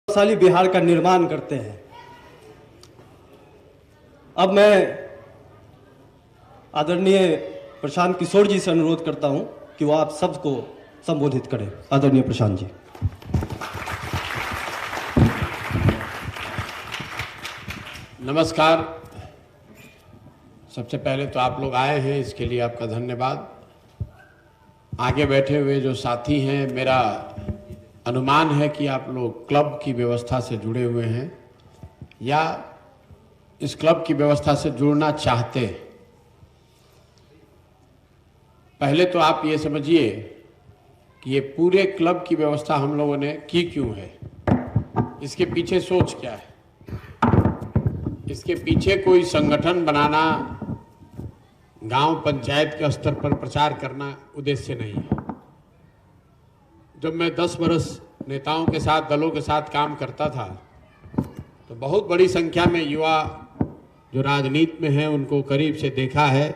गौरवशाली बिहार का निर्माण करते हैं। अब मैं आदरणीय प्रशांत किशोर जी से अनुरोध करता हूं कि वो आप सबको संबोधित करें। आदरणीय प्रशांत जी। नमस्कार। सबसे पहले तो आप लोग आए हैं, इसके लिए आपका धन्यवाद। आगे बैठे हुए जो साथी हैं, मेरा अनुमान है कि आप लोग क्लब की व्यवस्था से जुड़े हुए हैं या इस क्लब की व्यवस्था से जुड़ना चाहते हैं। पहले तो आप ये समझिए कि ये पूरे क्लब की व्यवस्था हम लोगों ने की क्यों है, इसके पीछे सोच क्या है। इसके पीछे कोई संगठन बनाना, गांव पंचायत के स्तर पर प्रचार करना उद्देश्य नहीं है। जब मैं 10 वर्ष नेताओं के साथ, दलों के साथ काम करता था तो बहुत बड़ी संख्या में युवा जो राजनीति में हैं उनको करीब से देखा है,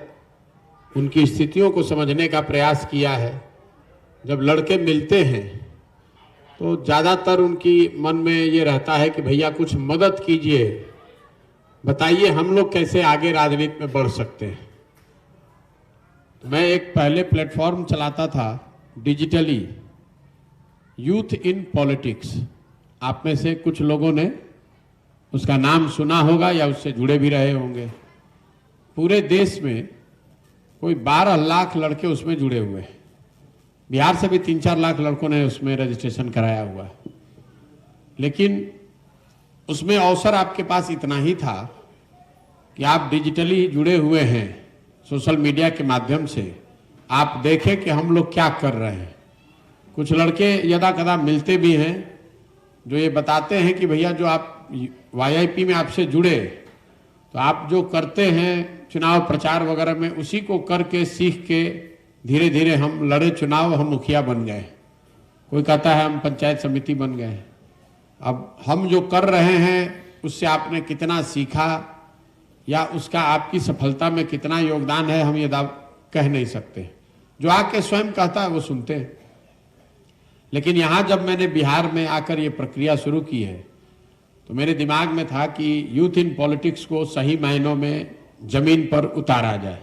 उनकी स्थितियों को समझने का प्रयास किया है। जब लड़के मिलते हैं तो ज़्यादातर उनकी मन में ये रहता है कि भैया कुछ मदद कीजिए, बताइए हम लोग कैसे आगे राजनीति में बढ़ सकते हैं। तो मैं एक पहले प्लेटफॉर्म चलाता था डिजिटली, यूथ इन पॉलिटिक्स। आप में से कुछ लोगों ने उसका नाम सुना होगा या उससे जुड़े भी रहे होंगे। पूरे देश में कोई 12 लाख लड़के उसमें जुड़े हुए हैं। बिहार से भी 3-4 लाख लड़कों ने उसमें रजिस्ट्रेशन कराया हुआ। लेकिन उसमें अवसर आपके पास इतना ही था कि आप डिजिटली जुड़े हुए हैं, सोशल मीडिया के माध्यम से आप देखें कि हम लोग क्या कर रहे हैं। कुछ लड़के यदा कदा मिलते भी हैं जो ये बताते हैं कि भैया जो आप YIP में आपसे जुड़े तो आप जो करते हैं चुनाव प्रचार वगैरह में, उसी को करके सीख के धीरे धीरे हम लड़े चुनाव, हम मुखिया बन गए। कोई कहता है हम पंचायत समिति बन गए। अब हम जो कर रहे हैं उससे आपने कितना सीखा या उसका आपकी सफलता में कितना योगदान है, हम ये कह नहीं सकते। जो आके स्वयं कहता है वो सुनते हैं। लेकिन यहाँ जब मैंने बिहार में आकर ये प्रक्रिया शुरू की है तो मेरे दिमाग में था कि यूथ इन पॉलिटिक्स को सही मायनों में जमीन पर उतारा जाए,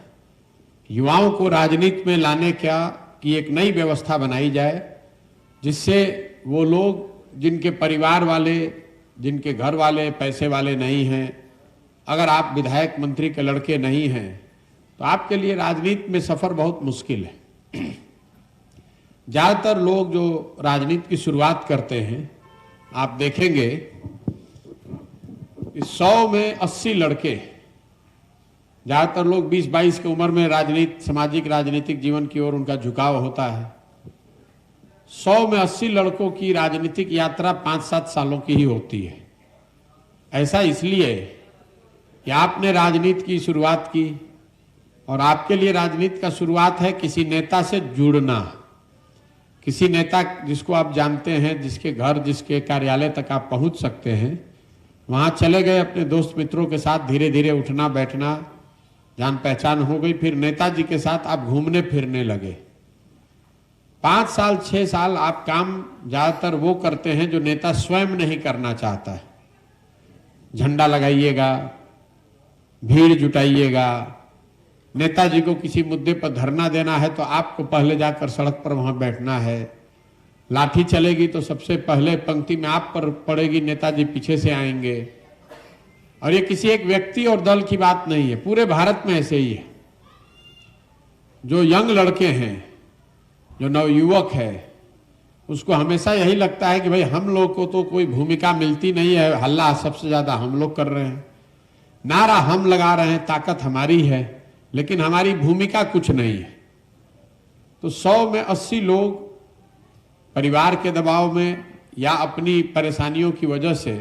युवाओं को राजनीति में लाने की एक नई व्यवस्था बनाई जाए, जिससे वो लोग जिनके परिवार वाले, जिनके घर वाले पैसे वाले नहीं हैं, अगर आप विधायक मंत्री के लड़के नहीं हैं तो आपके लिए राजनीति में सफर बहुत मुश्किल है। ज़्यादातर लोग जो राजनीति की शुरुआत करते हैं, आप देखेंगे 100 में 80 लड़के, ज़्यादातर लोग 20-22 की उम्र में राजनीति, सामाजिक राजनीतिक जीवन की ओर उनका झुकाव होता है। 100 में 80 लड़कों की राजनीतिक यात्रा 5-7 सालों की ही होती है। ऐसा इसलिए कि आपने राजनीति की शुरुआत की और आपके लिए राजनीति का शुरुआत है किसी नेता से जुड़ना। किसी नेता जिसको आप जानते हैं, जिसके घर, जिसके कार्यालय तक आप पहुंच सकते हैं, वहां चले गए, अपने दोस्त मित्रों के साथ धीरे धीरे उठना बैठना, जान पहचान हो गई, फिर नेताजी के साथ आप घूमने फिरने लगे। 5 साल 6 साल आप काम ज़्यादातर वो करते हैं जो नेता स्वयं नहीं करना चाहता है। झंडा लगाइएगा, भीड़ जुटाइएगा, नेताजी को किसी मुद्दे पर धरना देना है तो आपको पहले जाकर सड़क पर वहां बैठना है। लाठी चलेगी तो सबसे पहले पंक्ति में आप पर पड़ेगी, नेताजी पीछे से आएंगे। और ये किसी एक व्यक्ति और दल की बात नहीं है, पूरे भारत में ऐसे ही है। जो यंग लड़के हैं, जो नवयुवक है, उसको हमेशा यही लगता है कि भाई हम लोग को तो कोई भूमिका मिलती नहीं है, हल्ला सबसे ज्यादा हम लोग कर रहे हैं, नारा हम लगा रहे हैं, ताकत हमारी है, लेकिन हमारी भूमिका कुछ नहीं है। तो 100 में 80 लोग परिवार के दबाव में या अपनी परेशानियों की वजह से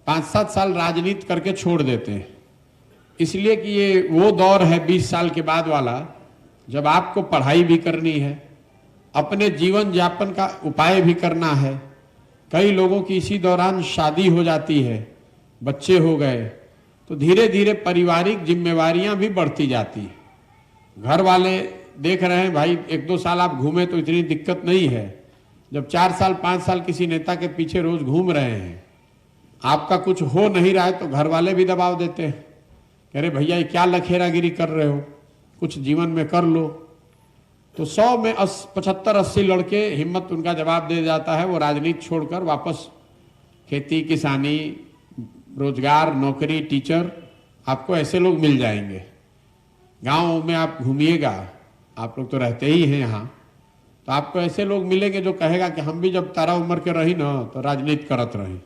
5-7 साल राजनीति करके छोड़ देते हैं। इसलिए कि ये वो दौर है 20 साल के बाद वाला, जब आपको पढ़ाई भी करनी है, अपने जीवन यापन का उपाय भी करना है। कई लोगों की इसी दौरान शादी हो जाती है, बच्चे हो गए, तो धीरे धीरे पारिवारिक जिम्मेवारियां भी बढ़ती जाती है। घर वाले देख रहे हैं भाई 1-2 साल आप घूमे तो इतनी दिक्कत नहीं है, जब 4 साल 5 साल किसी नेता के पीछे रोज घूम रहे हैं, आपका कुछ हो नहीं रहा है तो घर वाले भी दबाव देते हैं, कह रहे भैया ये क्या लखेरागिरी कर रहे हो, कुछ जीवन में कर लो। तो 100 में 75-80 लड़के हिम्मत उनका जवाब दे जाता है, वो राजनीति छोड़कर वापस खेती किसानी, रोजगार, नौकरी, टीचर, आपको ऐसे लोग मिल जाएंगे। गांव में आप घूमिएगा, आप लोग तो रहते ही हैं यहाँ, तो आपको ऐसे लोग मिलेंगे जो कहेगा कि हम भी जब तारा उम्र के रही ना तो राजनीति करत रही,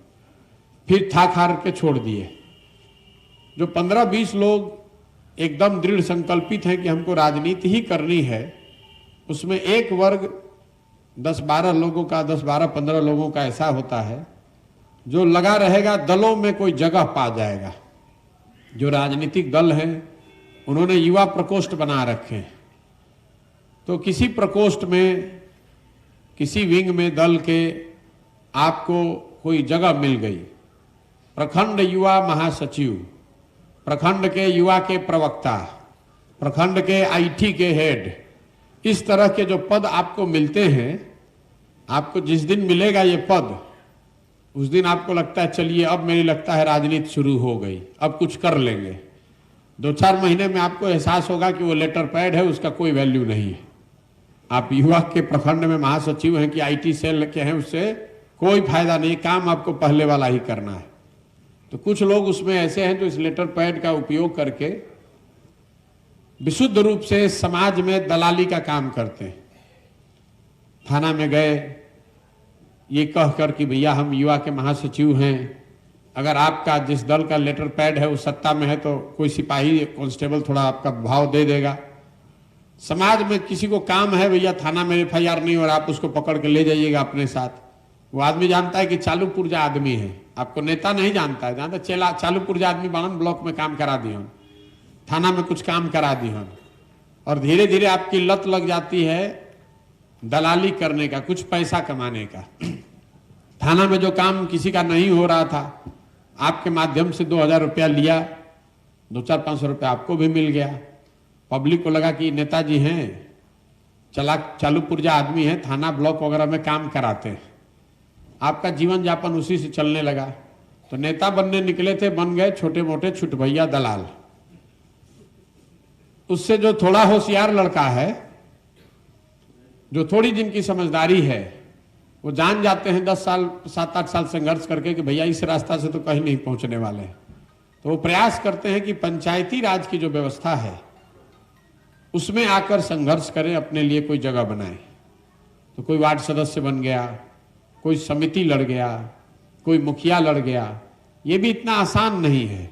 फिर था खार के छोड़ दिए। जो 15-20 लोग एकदम दृढ़ संकल्पित हैं कि हमको राजनीति ही करनी है, उसमें एक वर्ग 10-12 लोगों का, 10-12-15 लोगों का ऐसा होता है जो लगा रहेगा, दलों में कोई जगह पा जाएगा। जो राजनीतिक दल हैं उन्होंने युवा प्रकोष्ठ बना रखे हैं, तो किसी प्रकोष्ठ में, किसी विंग में दल के आपको कोई जगह मिल गई, प्रखंड युवा महासचिव, प्रखंड के युवा के प्रवक्ता, प्रखंड के आईटी के हेड, इस तरह के जो पद आपको मिलते हैं, आपको जिस दिन मिलेगा ये पद, उस दिन आपको लगता है चलिए अब मेरी लगता है राजनीति शुरू हो गई, अब कुछ कर लेंगे। 2-4 महीने में आपको एहसास होगा कि वो लेटर पैड है, उसका कोई वैल्यू नहीं है। आप युवा के प्रखंड में महासचिव हैं कि आईटी सेल के हैं, उससे कोई फायदा नहीं, काम आपको पहले वाला ही करना है। तो कुछ लोग उसमें ऐसे हैं जो इस लेटर पैड का उपयोग करके विशुद्ध रूप से समाज में दलाली का काम करते हैं। थाना में गए ये कहकर कि भैया हम युवा के महासचिव हैं, अगर आपका जिस दल का लेटर पैड है वो सत्ता में है तो कोई सिपाही कांस्टेबल थोड़ा आपका भाव दे देगा। समाज में किसी को काम है, भैया थाना में एफआईआर नहीं और आप उसको पकड़ के ले जाइएगा अपने साथ। वो आदमी जानता है कि चालू पुर्जा आदमी है, आपको नेता नहीं जानता है, जानता चालू पुर्जा आदमी बाणन ब्लॉक में काम करा दी, थाना में कुछ काम करा दी, और धीरे धीरे आपकी लत लग जाती है दलाली करने का, कुछ पैसा कमाने का। थाना में जो काम किसी का नहीं हो रहा था, आपके माध्यम से 2000 रुपया लिया, 200-500 रुपया आपको भी मिल गया। पब्लिक को लगा कि नेताजी हैं, चालू पुर्जा आदमी है, थाना ब्लॉक वगैरह में काम कराते हैं, आपका जीवन यापन उसी से चलने लगा। तो नेता बनने निकले थे, बन गए छोटे मोटे छुटभैया दलाल। उससे जो थोड़ा होशियार लड़का है, जो थोड़ी जिनकी समझदारी है, वो जान जाते हैं 10 साल 7-8 साल संघर्ष करके कि भैया इस रास्ता से तो कहीं नहीं पहुंचने वाले, तो वो प्रयास करते हैं कि पंचायती राज की जो व्यवस्था है उसमें आकर संघर्ष करें, अपने लिए कोई जगह बनाए। तो कोई वार्ड सदस्य बन गया, कोई समिति लड़ गया, कोई मुखिया लड़ गया। ये भी इतना आसान नहीं है,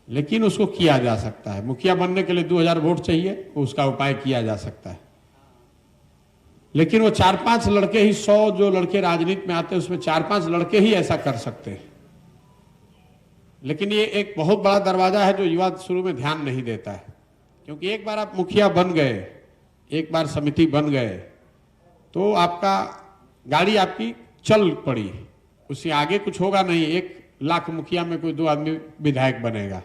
लेकिन उसको किया जा सकता है। मुखिया बनने के लिए 2000 वोट चाहिए, तो उसका उपाय किया जा सकता है। लेकिन वो 4-5 लड़के ही, 100 जो लड़के राजनीति में आते हैं उसमें 4-5 लड़के ही ऐसा कर सकते हैं। लेकिन ये एक बहुत बड़ा दरवाजा है जो युवा शुरू में ध्यान नहीं देता है, क्योंकि एक बार आप मुखिया बन गए, एक बार समिति बन गए, तो आपका गाड़ी आपकी चल पड़ी, उससे आगे कुछ होगा नहीं। 1 लाख मुखिया में कोई 2 आदमी विधायक बनेगा,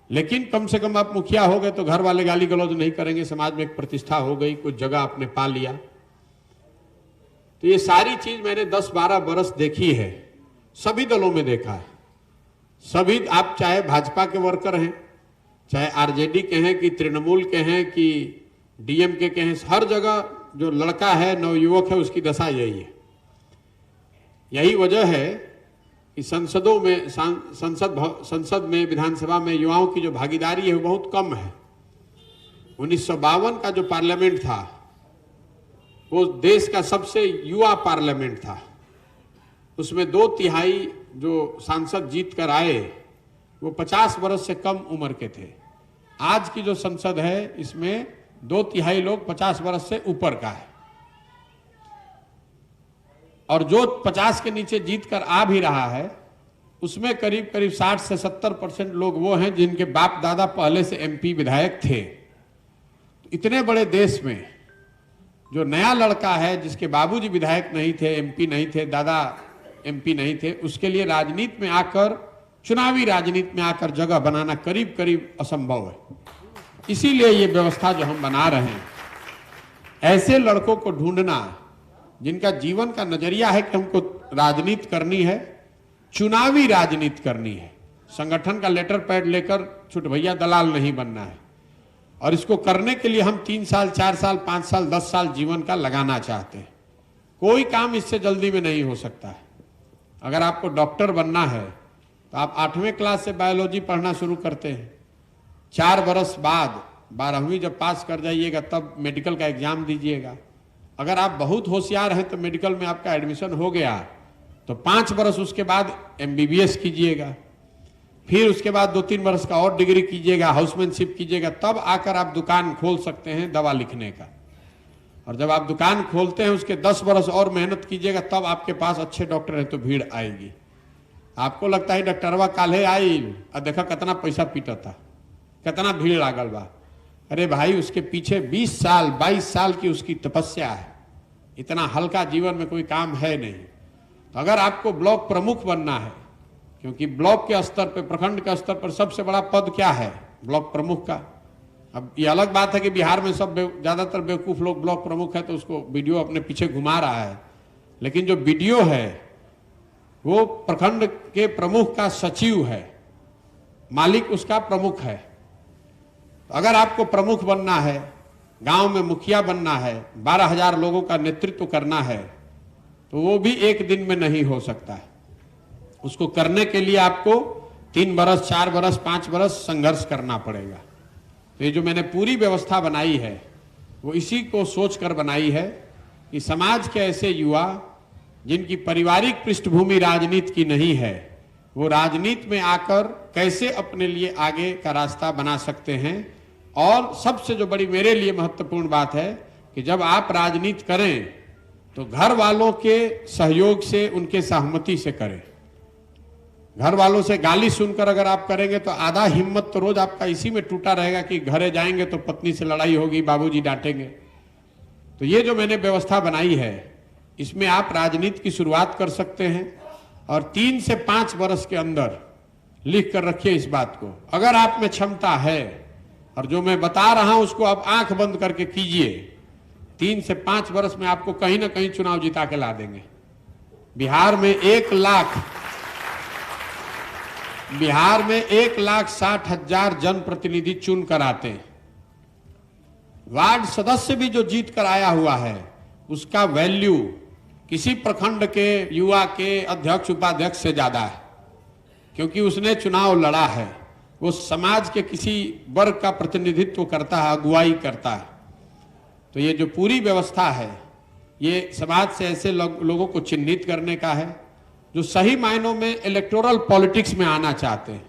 लेकिन कम से कम आप मुखिया हो गए तो घर वाले गाली गलौज नहीं करेंगे, समाज में एक प्रतिष्ठा हो गई, कुछ जगह आपने पा लिया। तो ये सारी चीज मैंने 10-12 बरस देखी है, सभी दलों में देखा है। सभी, आप चाहे भाजपा के वर्कर हैं, चाहे आरजेडी के हैं कि तृणमूल के हैं कि डीएमके के हैं, हर जगह जो लड़का है, नवयुवक है, उसकी दशा यही है। यही वजह है कि संसदों में, संसद में, विधानसभा में युवाओं की जो भागीदारी है वो बहुत कम है। 1952 का जो पार्लियामेंट था वो देश का सबसे युवा पार्लियामेंट था। उसमें 2/3 जो सांसद जीत कर आए वो 50 वर्ष से कम उम्र के थे। आज की जो संसद है इसमें 2/3 लोग 50 वर्ष से ऊपर का है, और जो 50 के नीचे जीत कर आ भी रहा है उसमें करीब करीब 60 से 70% लोग वो हैं जिनके बाप दादा पहले से एमपी विधायक थे। तो इतने बड़े देश में जो नया लड़का है, जिसके बाबूजी विधायक नहीं थे, एमपी नहीं थे, दादा एमपी नहीं थे, उसके लिए राजनीति में आकर, चुनावी राजनीति में आकर जगह बनाना करीब करीब असंभव है। इसीलिए ये व्यवस्था जो हम बना रहे हैं, ऐसे लड़कों को ढूंढना जिनका जीवन का नजरिया है कि हमको राजनीति करनी है, चुनावी राजनीति करनी है, संगठन का लेटर पैड लेकर छुट भैया दलाल नहीं बनना है, और इसको करने के लिए हम 3 साल 4 साल 5 साल 10 साल जीवन का लगाना चाहते हैं। कोई काम इससे जल्दी में नहीं हो सकता है। अगर आपको डॉक्टर बनना है तो आप 8वें क्लास से बायोलॉजी पढ़ना शुरू करते हैं, 4 बरस बाद 12वीं जब पास कर जाइएगा तब मेडिकल का एग्जाम दीजिएगा। अगर आप बहुत होशियार हैं तो मेडिकल में आपका एडमिशन हो गया तो 5 बरस उसके बाद MBBS कीजिएगा, फिर उसके बाद 2-3 बरस का और डिग्री कीजिएगा, हाउसमैनशिप कीजिएगा, तब आकर आप दुकान खोल सकते हैं दवा लिखने का। और जब आप दुकान खोलते हैं उसके 10 बरस और मेहनत कीजिएगा, तब आपके पास अच्छे डॉक्टर हैं तो भीड़ आएगी। आपको लगता है डॉक्टरवा काल्हे आई और देखा कितना पैसा पीटता, कितना भीड़ लागल बा। अरे भाई, उसके पीछे 20 साल 22 साल की उसकी तपस्या है। इतना हल्का जीवन में कोई काम है नहीं। तो अगर आपको ब्लॉक प्रमुख बनना है, क्योंकि ब्लॉक के स्तर पर, प्रखंड के स्तर पर सबसे बड़ा पद क्या है? ब्लॉक प्रमुख का। अब ये अलग बात है कि बिहार में सब ज्यादातर बेवकूफ लोग ब्लॉक प्रमुख है तो उसको वीडियो अपने पीछे घुमा रहा है, लेकिन जो वीडियो है वो प्रखंड के प्रमुख का सचिव है, मालिक उसका प्रमुख है। तो अगर आपको प्रमुख बनना है, गांव में मुखिया बनना है, 12,000 लोगों का नेतृत्व करना है, तो वो भी एक दिन में नहीं हो सकता है। उसको करने के लिए आपको 3 बरस 4 बरस 5 बरस संघर्ष करना पड़ेगा। तो ये जो मैंने पूरी व्यवस्था बनाई है वो इसी को सोचकर बनाई है कि समाज के ऐसे युवा जिनकी पारिवारिक पृष्ठभूमि राजनीति की नहीं है, वो राजनीति में आकर कैसे अपने लिए आगे का रास्ता बना सकते हैं। और सबसे जो बड़ी मेरे लिए महत्वपूर्ण बात है कि जब आप राजनीति करें तो घर वालों के सहयोग से, उनके सहमति से करें। घर वालों से गाली सुनकर अगर आप करेंगे तो आधा हिम्मत तो रोज आपका इसी में टूटा रहेगा कि घरे जाएंगे तो पत्नी से लड़ाई होगी, बाबूजी डांटेंगे। तो ये जो मैंने व्यवस्था बनाई है इसमें आप राजनीति की शुरुआत कर सकते हैं और 3 से 5 वर्ष के अंदर लिख कर रखिए इस बात को। अगर आप में क्षमता है और जो मैं बता रहा हूं उसको आप आंख बंद करके कीजिए, 3 से 5 वर्ष में आपको कहीं ना कहीं चुनाव जिता के ला देंगे। बिहार में 1,60,000 जनप्रतिनिधि चुन कर आते हैं। वार्ड सदस्य भी जो जीत कर आया हुआ है उसका वैल्यू किसी प्रखंड के युवा के अध्यक्ष उपाध्यक्ष से ज्यादा है, क्योंकि उसने चुनाव लड़ा है, वो समाज के किसी वर्ग का प्रतिनिधित्व करता है, अगुवाई करता है। तो ये जो पूरी व्यवस्था है ये समाज से ऐसे लोगों को चिन्हित करने का है जो सही मायनों में इलेक्टोरल पॉलिटिक्स में आना चाहते हैं,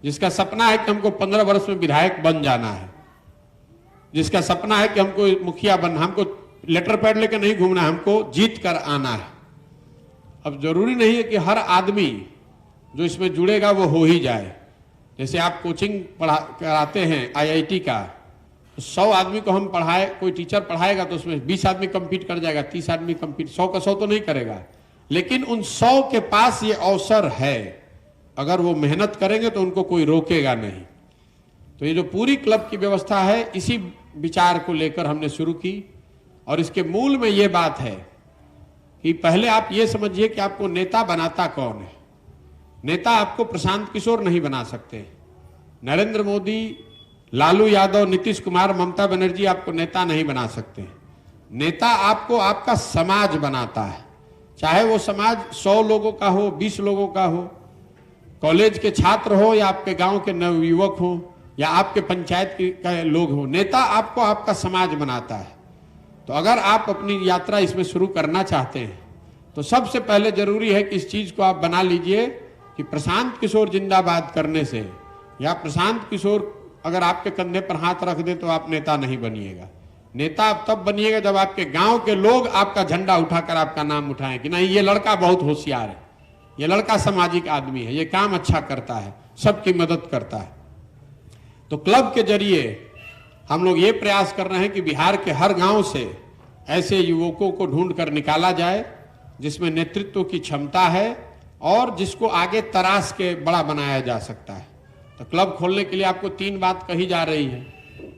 जिसका सपना है कि हमको 15 वर्ष में विधायक बन जाना है, जिसका सपना है कि हमको मुखिया बनना, हमको लेटर पैड लेकर नहीं घूमना है, हमको जीत कर आना है। अब जरूरी नहीं है कि हर आदमी जो इसमें जुड़ेगा वो हो ही जाए। जैसे आप कोचिंग कराते हैं IIT का, 100 आदमी को हम पढ़ाए, कोई टीचर पढ़ाएगा तो उसमें 20 आदमी कंपीट कर जाएगा, 30 आदमी कंपीट, 100 का 100 तो नहीं करेगा, लेकिन उन 100 के पास ये अवसर है। अगर वो मेहनत करेंगे तो उनको कोई रोकेगा नहीं। तो ये जो पूरी क्लब की व्यवस्था है इसी विचार को लेकर हमने शुरू की, और इसके मूल में ये बात है कि पहले आप ये समझिए कि आपको नेता बनाता कौन है। नेता आपको प्रशांत किशोर नहीं बना सकते, नरेंद्र मोदी, लालू यादव, नीतीश कुमार, ममता बनर्जी आपको नेता नहीं बना सकते। नेता आपको आपका समाज बनाता है, चाहे वो समाज 100 लोगों का हो, 20 लोगों का हो, कॉलेज के छात्र हो या आपके गांव के नवयुवक हो या आपके पंचायत के लोग हो। नेता आपको आपका समाज बनाता है। तो अगर आप अपनी यात्रा इसमें शुरू करना चाहते हैं तो सबसे पहले जरूरी है कि इस चीज को आप बना लीजिए कि प्रशांत किशोर जिंदाबाद करने से, या प्रशांत किशोर अगर आपके कंधे पर हाथ रख दे तो आप नेता नहीं बनिएगा। नेता आप तब बनिएगा जब आपके गांव के लोग आपका झंडा उठाकर आपका नाम उठाएं कि नहीं, ये लड़का बहुत होशियार है, ये लड़का सामाजिक आदमी है, ये काम अच्छा करता है, सबकी मदद करता है। तो क्लब के जरिए हम लोग ये प्रयास कर रहे हैं कि बिहार के हर गांव से ऐसे युवकों को ढूंढ कर निकाला जाए जिसमें नेतृत्व की क्षमता है और जिसको आगे तराश के बड़ा बनाया जा सकता है। तो क्लब खोलने के लिए आपको 3 बात कही जा रही है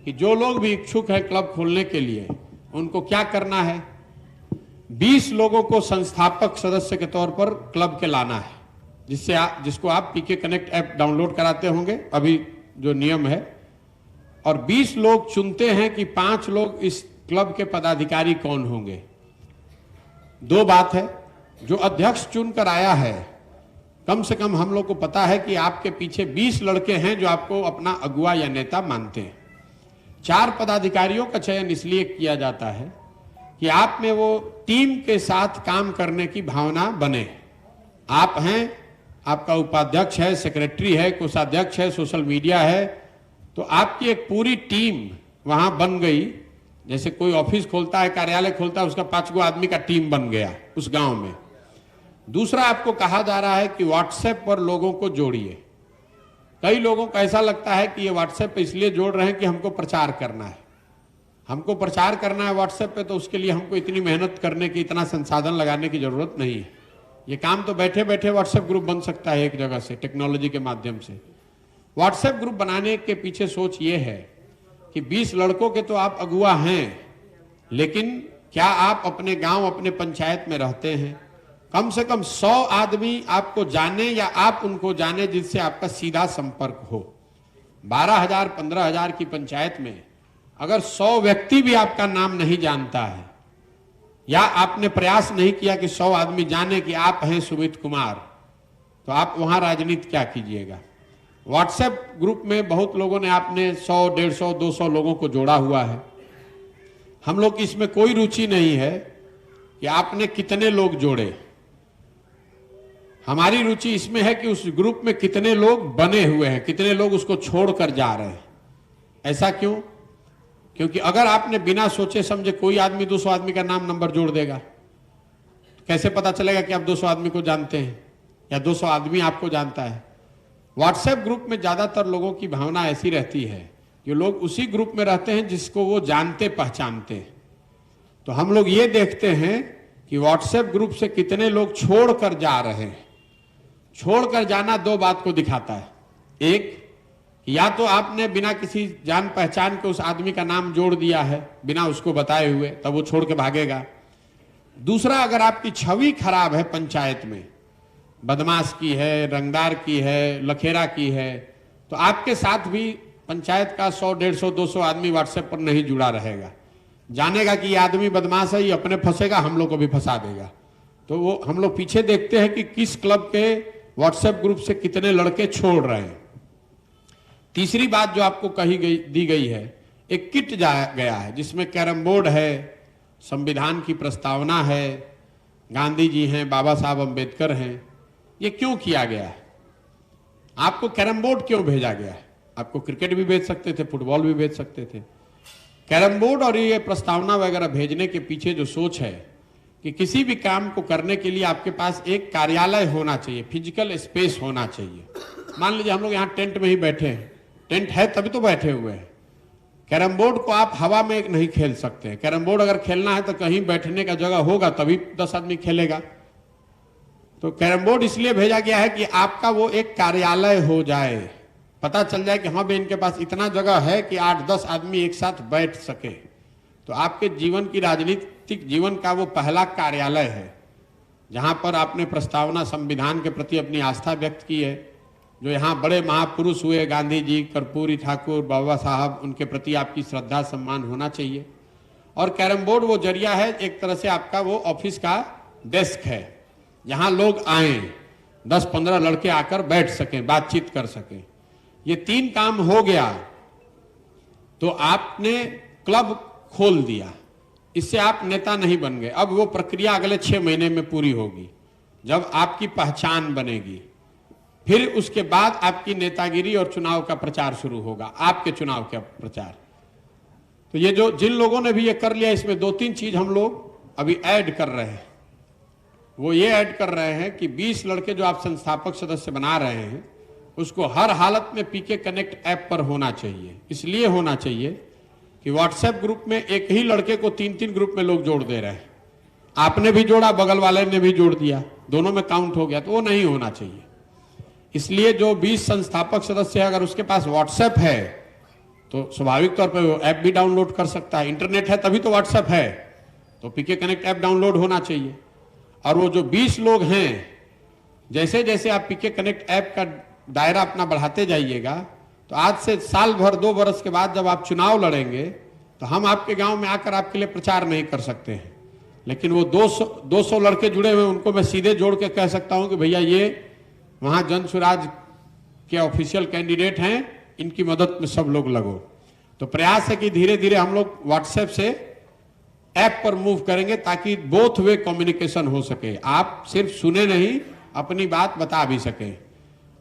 कि जो लोग भी इच्छुक है क्लब खोलने के लिए, उनको क्या करना है। 20 लोगों को संस्थापक सदस्य के तौर पर क्लब के लाना है, जिसको आप पीके कनेक्ट ऐप डाउनलोड कराते होंगे, अभी जो नियम है। और 20 लोग चुनते हैं कि 5 लोग इस क्लब के पदाधिकारी कौन होंगे। दो बात है, जो अध्यक्ष चुनकर आया है, कम से कम हम लोग को पता है कि आपके पीछे 20 लड़के हैं जो आपको अपना अगुवा या नेता मानते हैं। 4 पदाधिकारियों का चयन इसलिए किया जाता है कि आप में वो टीम के साथ काम करने की भावना बने। आप हैं, आपका उपाध्यक्ष है, सेक्रेटरी है, कोषाध्यक्ष है, सोशल मीडिया है, तो आपकी एक पूरी टीम वहां बन गई। जैसे कोई ऑफिस खोलता है, कार्यालय खोलता है, उसका 5 गो आदमी का टीम बन गया उस गांव में। दूसरा, आपको कहा जा रहा है कि व्हाट्सएप पर लोगों को जोड़िए। कई लोगों को ऐसा लगता है कि ये व्हाट्सएप पे इसलिए जोड़ रहे हैं कि हमको प्रचार करना है। हमको प्रचार करना है व्हाट्सएप पे, तो उसके लिए हमको इतनी मेहनत करने की, इतना संसाधन लगाने की जरूरत नहीं है। ये काम तो बैठे बैठे व्हाट्सएप ग्रुप बन सकता है एक जगह से, टेक्नोलॉजी के माध्यम से। व्हाट्सएप ग्रुप बनाने के पीछे सोच ये है कि 20 लड़कों के तो आप अगुवा हैं, लेकिन क्या आप अपने गांव, अपने पंचायत में रहते हैं? कम से कम 100 आदमी आपको जाने या आप उनको जाने, जिससे आपका सीधा संपर्क हो। 12,000 15,000 की पंचायत में अगर 100 व्यक्ति भी आपका नाम नहीं जानता है, या आपने प्रयास नहीं किया कि 100 आदमी जाने कि आप हैं सुमित कुमार, तो आप वहां राजनीति क्या कीजिएगा। व्हाट्सएप ग्रुप में बहुत लोगों ने, आपने 100 150 200 लोगों को जोड़ा हुआ है। हम लोग इसमें कोई रुचि नहीं है कि आपने कितने लोग जोड़े। हमारी रुचि इसमें है कि उस ग्रुप में कितने लोग बने हुए हैं, कितने लोग उसको छोड़कर जा रहे हैं। ऐसा क्यों? क्योंकि अगर आपने बिना सोचे समझे कोई आदमी 200 आदमी का नाम नंबर जोड़ देगा, तो कैसे पता चलेगा कि आप 200 आदमी को जानते हैं या 200 आदमी आपको जानता है। व्हाट्सएप ग्रुप में ज्यादातर लोगों की भावना ऐसी रहती है कि लोग उसी ग्रुप में रहते हैं जिसको वो जानते पहचानते हैं। तो हम लोग ये देखते हैं कि व्हाट्सएप ग्रुप से कितने लोग छोड़कर जा रहे हैं। छोड़कर जाना 2 बात को दिखाता है। एक, या तो आपने बिना किसी जान पहचान के उस आदमी का नाम जोड़ दिया है बिना उसको बताए हुए, तब वो छोड़ के भागेगा। दूसरा, अगर आपकी छवि खराब है पंचायत में, बदमाश की है, रंगदार की है, लखेरा की है, तो आपके साथ भी पंचायत का 100 150 200 आदमी व्हाट्सएप पर नहीं जुड़ा रहेगा। जानेगा कि ये आदमी बदमाश है, ये अपने फंसेगा, हम लोग को भी फंसा देगा। तो वो हम लोग पीछे देखते हैं कि किस क्लब के व्हाट्सएप ग्रुप से कितने लड़के छोड़ रहे हैं। तीसरी बात जो आपको दी गई है, एक किट गया है जिसमें कैरम बोर्ड है, संविधान की प्रस्तावना है, गांधी जी हैं, बाबा साहब अंबेडकर हैं। ये क्यों किया गया है? आपको कैरम बोर्ड क्यों भेजा गया है? आपको क्रिकेट भी भेज सकते थे, फुटबॉल भी भेज सकते थे। कैरम बोर्ड और ये प्रस्तावना वगैरह भेजने के पीछे जो सोच है कि किसी भी काम को करने के लिए आपके पास एक कार्यालय होना चाहिए, फिजिकल स्पेस होना चाहिए। मान लीजिए हम लोग यहाँ टेंट में ही बैठे हैं, टेंट है तभी तो बैठे हुए हैं। कैरम बोर्ड को आप हवा में नहीं खेल सकते हैं। कैरम बोर्ड अगर खेलना है तो कहीं बैठने का जगह होगा, तभी 10 आदमी खेलेगा। तो कैरम बोर्ड इसलिए भेजा गया है कि आपका वो एक कार्यालय हो जाए, पता चल जाए कि हाँ भाई इनके पास इतना जगह है कि 8-10 आदमी एक साथ बैठ सके। तो आपके जीवन की, राजनीतिक जीवन का वो पहला कार्यालय है जहां पर आपने प्रस्तावना, संविधान के प्रति अपनी आस्था व्यक्त की है। जो यहाँ बड़े महापुरुष हुए, गांधी जी, कर्पूरी ठाकुर, बाबा साहब, उनके प्रति आपकी श्रद्धा सम्मान होना चाहिए। और कैरम बोर्ड वो जरिया है, एक तरह से आपका वो ऑफिस का डेस्क है जहां लोग आए, 10-15 लड़के आकर बैठ सकें, बातचीत कर सकें। ये 3 काम हो गया तो आपने क्लब खोल दिया। इससे आप नेता नहीं बन गए। अब वो प्रक्रिया अगले 6 महीने में पूरी होगी, जब आपकी पहचान बनेगी। फिर उसके बाद आपकी नेतागिरी और चुनाव का प्रचार शुरू होगा, आपके चुनाव का प्रचार। तो ये जो जिन लोगों ने भी ये कर लिया, इसमें 2-3 चीज हम लोग अभी ऐड कर रहे हैं। वो ये ऐड कर रहे हैं कि 20 लड़के जो आप संस्थापक सदस्य बना रहे हैं, उसको हर हालत में पीके कनेक्ट ऐप पर होना चाहिए। इसलिए होना चाहिए कि व्हाट्सएप ग्रुप में एक ही लड़के को 3-3 ग्रुप में लोग जोड़ दे रहे हैं। आपने भी जोड़ा, बगल वाले ने भी जोड़ दिया, दोनों में काउंट हो गया, तो वो नहीं होना चाहिए। इसलिए जो 20 संस्थापक सदस्य है, अगर उसके पास व्हाट्सएप है तो स्वाभाविक तौर पर वो ऐप भी डाउनलोड कर सकता है। इंटरनेट है तभी तो व्हाट्सएप है। तो पीके कनेक्ट ऐप डाउनलोड होना चाहिए। और वो जो 20 लोग हैं, जैसे जैसे आप पीके कनेक्ट ऐप का दायरा अपना बढ़ाते जाइएगा, तो आज से साल भर 2 वर्ष के बाद जब आप चुनाव लड़ेंगे तो हम आपके गांव में आकर आपके लिए प्रचार नहीं कर सकते हैं, लेकिन वो 200 लड़के जुड़े हुए, उनको मैं सीधे जोड़ के कह सकता हूं कि भैया ये वहां जन स्वराज के ऑफिशियल कैंडिडेट हैं, इनकी मदद में सब लोग लगो। तो प्रयास है कि धीरे धीरे हम लोग व्हाट्सएप से ऐप पर मूव करेंगे ताकि बोथ वे कम्युनिकेशन हो सके। आप सिर्फ सुने नहीं, अपनी बात बता भी सके।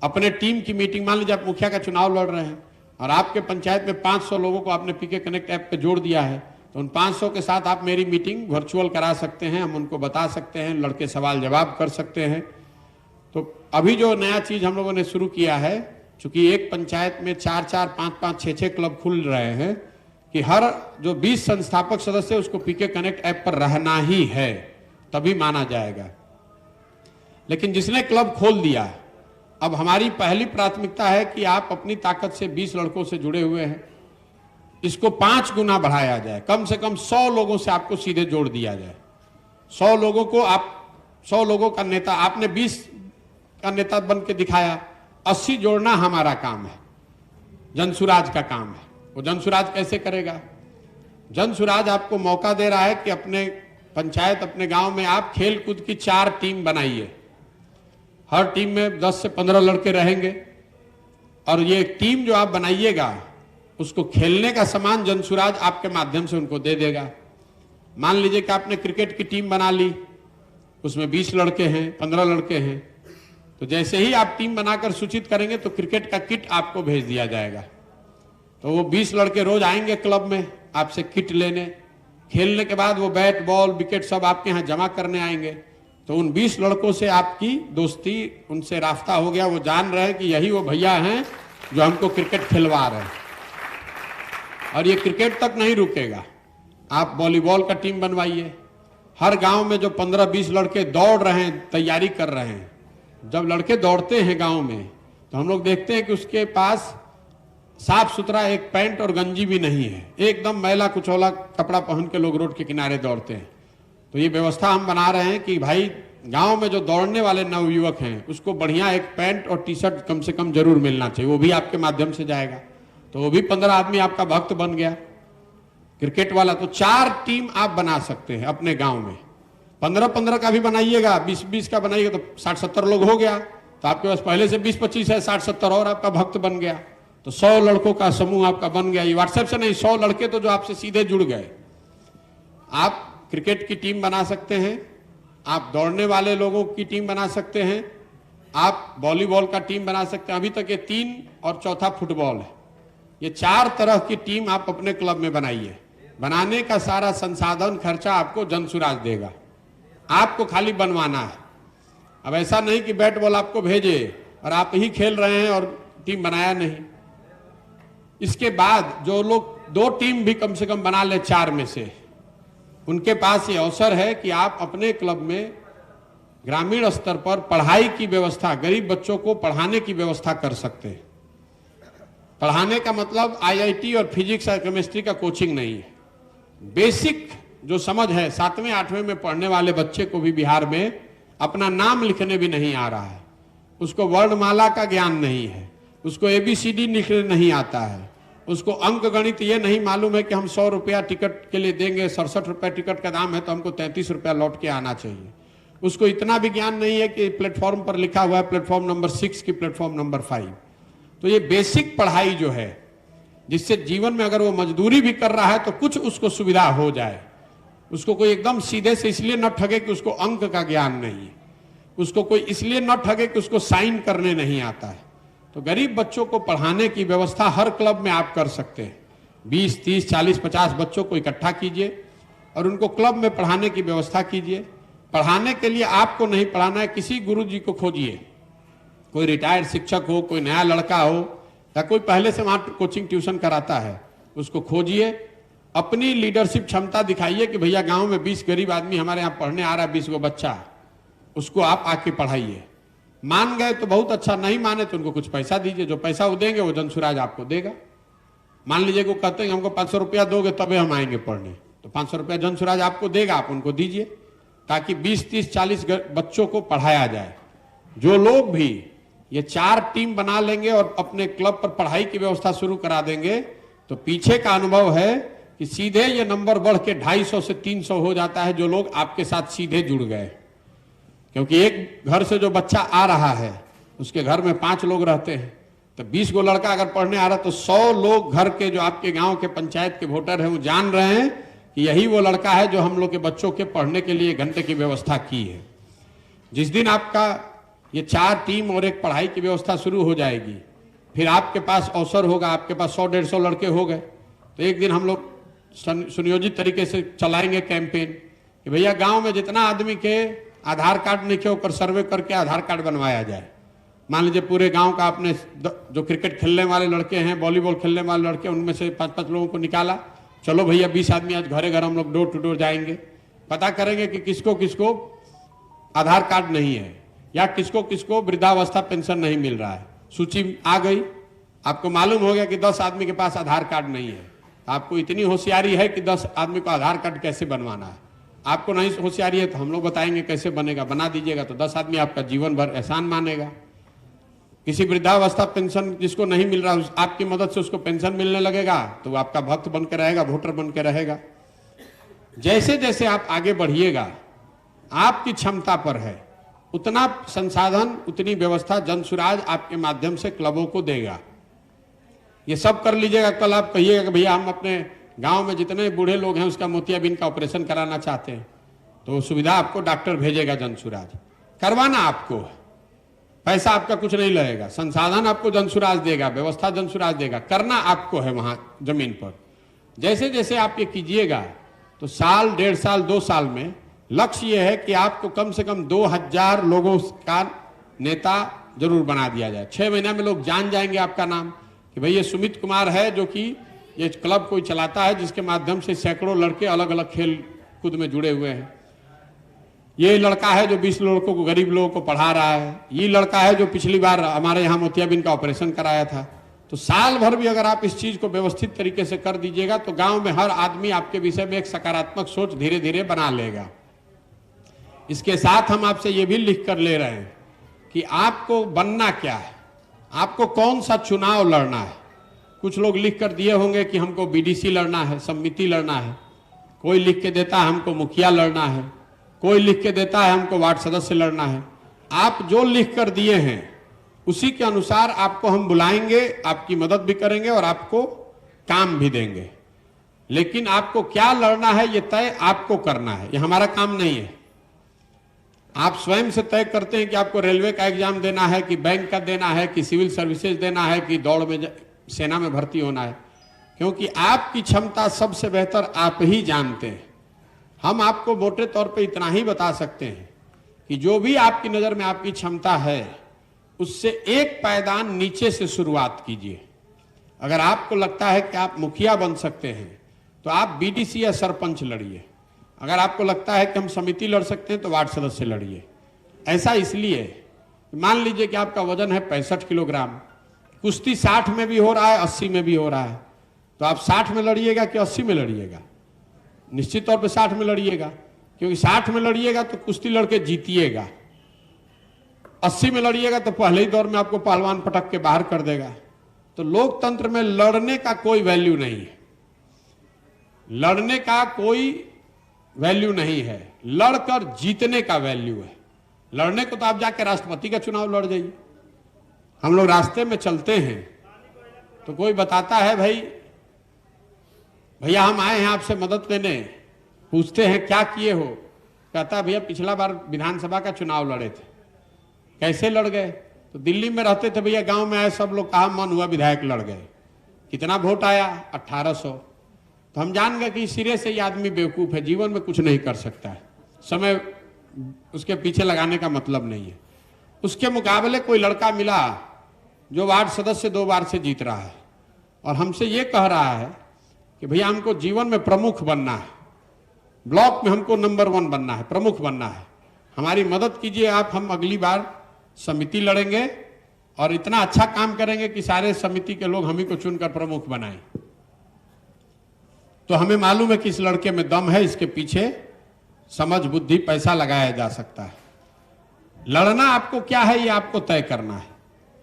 अपने टीम की मीटिंग, मान लीजिए आप मुखिया का चुनाव लड़ रहे हैं और आपके पंचायत में 500 लोगों को आपने पीके कनेक्ट ऐप पे जोड़ दिया है, तो उन 500 के साथ आप मेरी मीटिंग वर्चुअल करा सकते हैं, हम उनको बता सकते हैं, लड़के सवाल जवाब कर सकते हैं। तो अभी जो नया चीज हम लोगों ने शुरू किया है, चूंकि एक पंचायत में 4-4, 5-5, 6-6 क्लब खुल रहे हैं, कि हर जो 20 संस्थापक सदस्य उसको पीके कनेक्ट ऐप पर रहना ही है, तभी माना जाएगा। लेकिन जिसने क्लब खोल दिया, अब हमारी पहली प्राथमिकता है कि आप अपनी ताकत से 20 लड़कों से जुड़े हुए हैं, इसको 5 गुना बढ़ाया जाए। कम से कम 100 लोगों से आपको सीधे जोड़ दिया जाए। 100 लोगों को आप 100 लोगों का नेता, आपने 20 का नेता बन के दिखाया, 80 जोड़ना हमारा काम है, जनसुराज का काम है। वो जनसुराज कैसे करेगा? जनसुराज आपको मौका दे रहा है कि अपने पंचायत, अपने गांव में आप खेल कूद की 4 टीम बनाइए। हर टीम में 10 से 15 लड़के रहेंगे और ये टीम जो आप बनाइएगा उसको खेलने का सामान जनसुराज आपके माध्यम से उनको दे देगा। मान लीजिए कि आपने क्रिकेट की टीम बना ली, उसमें 20 लड़के हैं, 15 लड़के हैं, तो जैसे ही आप टीम बनाकर सूचित करेंगे तो क्रिकेट का किट आपको भेज दिया जाएगा। तो वो 20 लड़के रोज आएंगे क्लब में आपसे किट लेने, खेलने के बाद वो बैट बॉल विकेट सब आपके यहाँ जमा करने आएंगे। तो उन 20 लड़कों से आपकी दोस्ती, उनसे रास्ता हो गया, वो जान रहे हैं कि यही वो भैया हैं जो हमको क्रिकेट खिलवा रहे हैं। और ये क्रिकेट तक नहीं रुकेगा, आप वॉलीबॉल का टीम बनवाइए। हर गांव में जो 15-20 लड़के दौड़ रहे हैं, तैयारी कर रहे हैं, जब लड़के दौड़ते हैं गांव में तो हम लोग देखते हैं कि उसके पास साफ सुथरा एक पैंट और गंजी भी नहीं है, एकदम मैला कुचौला कपड़ा पहन के लोग रोड के किनारे दौड़ते हैं। तो ये व्यवस्था हम बना रहे हैं कि भाई गांव में जो दौड़ने वाले नवयुवक हैं उसको बढ़िया एक पैंट और टी शर्ट कम से कम जरूर मिलना चाहिए, वो भी आपके माध्यम से जाएगा। तो वो भी 15 आदमी आपका भक्त बन गया क्रिकेट वाला। तो 4 टीम आप बना सकते हैं अपने गांव में, 15-15 का भी बनाइएगा, 20-20 का बनाइएगा तो 60-70 लोग हो गया। तो आपके पास पहले से 20-25 है, 60-70 और आपका भक्त बन गया। तो 100 लड़कों का समूह आपका बन गया। ये व्हाट्सएप से नहीं, 100 लड़के तो जो आपसे सीधे जुड़ गए। आप क्रिकेट की टीम बना सकते हैं, आप दौड़ने वाले लोगों की टीम बना सकते हैं, आप वॉलीबॉल का टीम बना सकते हैं। अभी तक ये 3 और चौथा फुटबॉल है। ये 4 तरह की टीम आप अपने क्लब में बनाइए। बनाने का सारा संसाधन खर्चा आपको जनसुराज देगा, आपको खाली बनवाना है। अब ऐसा नहीं कि बैट बॉल आपको भेजे और आप ही खेल रहे हैं और टीम बनाया नहीं। इसके बाद जो लोग 2 टीम भी कम से कम बना ले 4 में से, उनके पास ये अवसर है कि आप अपने क्लब में ग्रामीण स्तर पर पढ़ाई की व्यवस्था, गरीब बच्चों को पढ़ाने की व्यवस्था कर सकते हैं। पढ़ाने का मतलब IIT और फिजिक्स और केमिस्ट्री का कोचिंग नहीं है। बेसिक जो समझ है 7वें 8वें में पढ़ने वाले बच्चे को भी बिहार में अपना नाम लिखने भी नहीं आ रहा है, उसको वर्णमाला का ज्ञान नहीं है, उसको ABCD लिखने नहीं आता है, उसको अंक गणित ये नहीं मालूम है कि हम 100 रुपया टिकट के लिए देंगे, 67 रुपया टिकट का दाम है तो हमको 33 रुपया लौट के आना चाहिए। उसको इतना भी ज्ञान नहीं है कि प्लेटफॉर्म पर लिखा हुआ है प्लेटफॉर्म नंबर 6 की प्लेटफॉर्म नंबर 5। तो ये बेसिक पढ़ाई जो है, जिससे जीवन में अगर वो मजदूरी भी कर रहा है तो कुछ उसको सुविधा हो जाए। उसको कोई एकदम सीधे से इसलिए न ठगे कि उसको अंक का ज्ञान नहीं है, उसको कोई इसलिए न ठगे कि उसको साइन करने नहीं आता है। तो गरीब बच्चों को पढ़ाने की व्यवस्था हर क्लब में आप कर सकते हैं। 20, 30, 40, 50 बच्चों को इकट्ठा कीजिए और उनको क्लब में पढ़ाने की व्यवस्था कीजिए। पढ़ाने के लिए आपको नहीं पढ़ाना है, किसी गुरुजी को खोजिए, कोई रिटायर्ड शिक्षक हो, कोई नया लड़का हो या कोई पहले से वहां कोचिंग ट्यूशन कराता है, उसको खोजिए। अपनी लीडरशिप क्षमता दिखाइए कि भैया गांव में 20 गरीब आदमी हमारे यहाँ पढ़ने आ रहा है, 20 गो बच्चा, उसको आप आके पढ़ाइए। मान गए तो बहुत अच्छा, नहीं माने तो उनको कुछ पैसा दीजिए, जो पैसा वो देंगे वो जनसुराज आपको देगा। मान लीजिए वो कहते हैं हमको 500 रुपया दोगे तबे हम आएंगे पढ़ने, तो 500 रुपया जन स्वराज आपको देगा, आप उनको दीजिए, ताकि 20, 30, 40 बच्चों को पढ़ाया जाए। जो लोग भी ये 4 टीम बना लेंगे और अपने क्लब पर पढ़ाई की व्यवस्था शुरू करा देंगे, तो पीछे का अनुभव है कि सीधे ये नंबर बढ़ के 250 से 300 हो जाता है, जो लोग आपके साथ सीधे जुड़ गए। क्योंकि एक घर से जो बच्चा आ रहा है उसके घर में 5 लोग रहते हैं, तो 20 गो लड़का अगर पढ़ने आ रहा है तो 100 लोग घर के जो आपके गांव के पंचायत के वोटर हैं वो जान रहे हैं कि यही वो लड़का है जो हम लोग के बच्चों के पढ़ने के लिए घंटे की व्यवस्था की है। जिस दिन आपका ये 4 टीम और एक पढ़ाई की व्यवस्था शुरू हो जाएगी, फिर आपके पास अवसर होगा, आपके पास 100-150 लड़के हो गए, तो एक दिन हम लोग सुनियोजित तरीके से चलाएंगे कैंपेन कि भैया गांव में जितना आदमी के आधार कार्ड नहीं होकर सर्वे करके आधार कार्ड बनवाया जाए। मान लीजिए पूरे गांव का आपने जो क्रिकेट खेलने वाले लड़के हैं, वॉलीबॉल खेलने वाले लड़के, उनमें से 5-5 लोगों को निकाला, चलो भैया 20 आदमी आज घरे घर हम लोग डोर टू डोर जाएंगे, पता करेंगे कि किसको किसको आधार कार्ड नहीं है या किसको किसको वृद्धावस्था पेंशन नहीं मिल रहा है। सूची आ गई, आपको मालूम हो गया कि 10 आदमी के पास आधार कार्ड नहीं है। आपको इतनी होशियारी है कि 10 आदमी को आधार कार्ड कैसे बनवाना है। आपको नहीं होशियारी है तो हम लोग बताएंगे कैसे बनेगा, बना दीजिएगा, तो 10 आदमी आपका जीवन भर एहसान मानेगा। किसी वृद्धावस्था पेंशन जिसको नहीं मिल रहा, आपकी मदद से उसको पेंशन मिलने लगेगा, तो वो आपका भक्त बन के रहेगा, वोटर बन के रहेगा। जैसे जैसे आप आगे बढ़िएगा, आपकी क्षमता पर है उतना संसाधन, उतनी व्यवस्था जन स्वराज आपके माध्यम से क्लबों को देगा। ये सब कर लीजिएगा, कल आप कहिएगा कि भैया हम अपने गांव में जितने बूढ़े लोग हैं उसका मोतियाबिंद का ऑपरेशन कराना चाहते हैं, तो सुविधा आपको डॉक्टर भेजेगा जन स्वराज। करवाना आपको, पैसा आपका कुछ नहीं लगेगा, संसाधन आपको जन स्वराज देगा, व्यवस्था जन स्वराज देगा, करना आपको है वहां जमीन पर। जैसे जैसे आप ये कीजिएगा तो साल, 1.5 साल, 2 साल में लक्ष्य ये है कि आपको कम से कम 2000 लोगों का नेता जरूर बना दिया जाए। 6 महीने में लोग जान जाएंगे आपका नाम कि भाई ये सुमित कुमार है, जो कि ये क्लब कोई चलाता है जिसके माध्यम से सैकड़ों लड़के अलग अलग खेल कूद में जुड़े हुए हैं। ये लड़का है जो 20 लड़कों को, गरीब लोगों को पढ़ा रहा है। ये लड़का है जो पिछली बार हमारे यहाँ मोतियाबिंद का ऑपरेशन कराया था। तो साल भर भी अगर आप इस चीज को व्यवस्थित तरीके से कर दीजिएगा तो गांव में हर आदमी आपके विषय में एक सकारात्मक सोच धीरे धीरे बना लेगा। इसके साथ हम आपसे ये भी लिख कर ले रहे हैं कि आपको बनना क्या है, आपको कौन सा चुनाव लड़ना है। कुछ लोग लिख कर दिए होंगे कि हमको बीडीसी लड़ना है, समिति लड़ना है, कोई लिख के देता है हमको मुखिया लड़ना है, कोई लिख के देता है हमको वार्ड सदस्य लड़ना है। आप जो लिख कर दिए हैं उसी के अनुसार आपको हम बुलाएंगे, आपकी मदद भी करेंगे और आपको काम भी देंगे। लेकिन आपको क्या लड़ना है ये तय आपको करना है, ये हमारा काम नहीं है। आप स्वयं से तय करते हैं कि आपको रेलवे का एग्जाम देना है, कि बैंक का देना है, कि सिविल सर्विसेज देना है, कि दौड़ में सेना में भर्ती होना है, क्योंकि आपकी क्षमता सबसे बेहतर आप ही जानते हैं। हम आपको मोटे तौर पे इतना ही बता सकते हैं कि जो भी आपकी नजर में आपकी क्षमता है उससे एक पायदान नीचे से शुरुआत कीजिए। अगर आपको लगता है कि आप मुखिया बन सकते हैं तो आप बीडीसी या सरपंच लड़िए। अगर आपको लगता है कि हम समिति लड़ सकते हैं तो वार्ड सदस्य लड़िए। ऐसा इसलिए, मान लीजिए कि आपका वजन है 65 किलोग्राम, कुश्ती 60 में भी हो रहा है, 80 में भी हो रहा है, तो आप 60 में लड़िएगा कि 80 में लड़िएगा? निश्चित तौर पे 60 में लड़िएगा, क्योंकि 60 में लड़िएगा तो कुश्ती लड़के जीतिएगा। 80 में लड़िएगा तो पहले ही दौर में आपको पहलवान पटक के बाहर कर देगा। तो लोकतंत्र में लड़ने का कोई वैल्यू नहीं है, लड़ने का कोई वैल्यू नहीं है, लड़कर जीतने का वैल्यू है। लड़ने को तो आप जाके राष्ट्रपति का चुनाव लड़ जाइए। हम लोग रास्ते में चलते हैं तो कोई बताता है भाई भैया हम आए हैं आपसे मदद लेने, पूछते हैं क्या किए हो, कहता है भैया पिछला बार विधानसभा का चुनाव लड़े थे। कैसे लड़ गए? तो दिल्ली में रहते थे भैया, गांव में आए सब लोग, कहा मन हुआ विधायक लड़ गए। कितना वोट आया? 1800। तो हम जान गए कि सिरे से ये आदमी बेवकूफ है, जीवन में कुछ नहीं कर सकता है, समय उसके पीछे लगाने का मतलब नहीं है। उसके मुकाबले कोई लड़का मिला जो वार्ड सदस्य 2 बार से जीत रहा है और हमसे ये कह रहा है कि भैया हमको जीवन में प्रमुख बनना है, ब्लॉक में हमको नंबर 1 बनना है, प्रमुख बनना है, हमारी मदद कीजिए आप। हम अगली बार समिति लड़ेंगे और इतना अच्छा काम करेंगे कि सारे समिति के लोग हम ही को चुनकर प्रमुख बनाएं। तो हमें मालूम है कि इस लड़के में दम है, इसके पीछे समझ बुद्धि पैसा लगाया जा सकता है। लड़ना आपको क्या है ये आपको तय करना है।